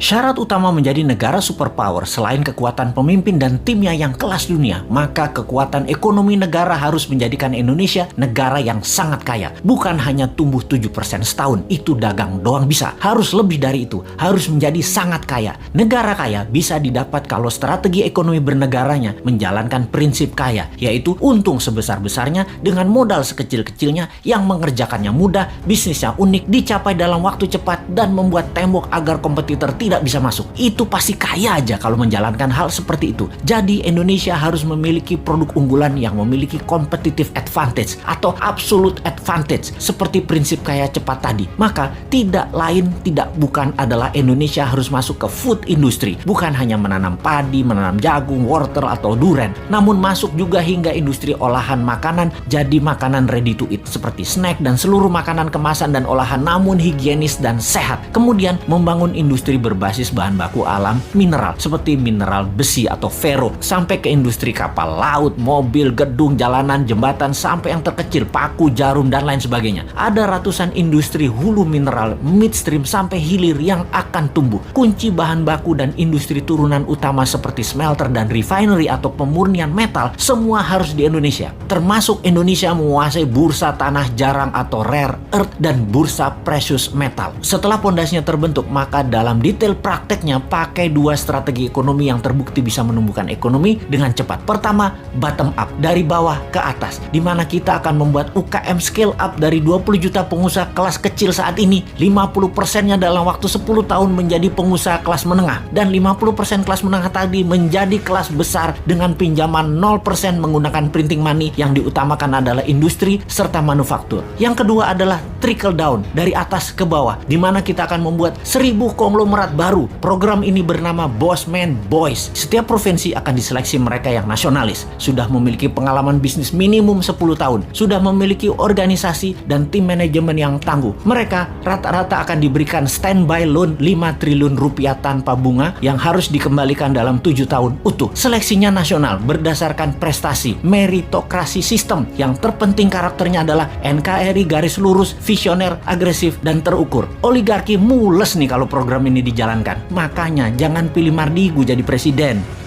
Syarat utama menjadi negara superpower selain kekuatan pemimpin dan timnya yang kelas dunia, maka kekuatan ekonomi negara harus menjadikan Indonesia negara yang sangat kaya. Bukan hanya tumbuh 7% setahun, itu dagang doang bisa. Harus lebih dari itu, harus menjadi sangat kaya. Negara kaya bisa didapat kalau strategi ekonomi bernegaranya menjalankan prinsip kaya, yaitu untung sebesar-besarnya dengan modal sekecil-kecilnya yang mengerjakannya mudah, bisnisnya unik, dicapai dalam waktu cepat, dan membuat tembok agar kompetitor tidak bisa masuk. Itu pasti kaya aja kalau menjalankan hal seperti itu. Jadi Indonesia harus memiliki produk unggulan yang memiliki competitive advantage atau absolute advantage seperti prinsip kaya cepat tadi. Maka tidak lain tidak bukan adalah Indonesia harus masuk ke food industry. Bukan hanya menanam padi, menanam jagung, wortel atau duren, namun masuk juga hingga industri olahan makanan jadi makanan ready to eat seperti snack dan seluruh makanan kemasan dan olahan namun higienis dan sehat. Kemudian membangun industri berbasis bahan baku alam mineral seperti mineral besi atau ferro sampai ke industri kapal laut, mobil, gedung, jalanan, jembatan sampai yang terkecil paku, jarum dan lain sebagainya. Ada ratusan industri hulu mineral, midstream sampai hilir yang akan tumbuh. Kunci bahan baku dan industri turunan utama seperti smelter dan refinery atau pemurnian metal semua harus di Indonesia. Termasuk Indonesia menguasai bursa tanah jarang atau rare earth dan bursa precious metal. Setelah pondasinya terbentuk, maka dalam detail prakteknya pakai dua strategi ekonomi yang terbukti bisa menumbuhkan ekonomi dengan cepat. Pertama, bottom up, dari bawah ke atas, di mana kita akan membuat UKM scale up dari 20 juta pengusaha kelas kecil saat ini, 50%-nya dalam waktu 10 tahun menjadi pengusaha kelas menengah, dan 50% kelas menengah tadi menjadi kelas besar dengan pinjaman 0% menggunakan printing money yang diutamakan adalah industri serta manufaktur. Yang kedua adalah trickle down, dari atas ke bawah, di mana kita akan membuat 1000 konglomerat baru. Program ini bernama Bossman Boys. Setiap provinsi akan diseleksi mereka yang nasionalis, sudah memiliki pengalaman bisnis minimum 10 tahun, sudah memiliki organisasi dan tim manajemen yang tangguh. Mereka rata-rata akan diberikan standby loan 5 triliun rupiah tanpa bunga yang harus dikembalikan dalam 7 tahun utuh. Seleksinya nasional berdasarkan prestasi, meritokrasi sistem. Yang terpenting karakternya adalah NKRI garis lurus, visioner, agresif, dan terukur. Oligarki mules nih kalau program ini dijalankan. Makanya jangan pilih Mardigu jadi presiden.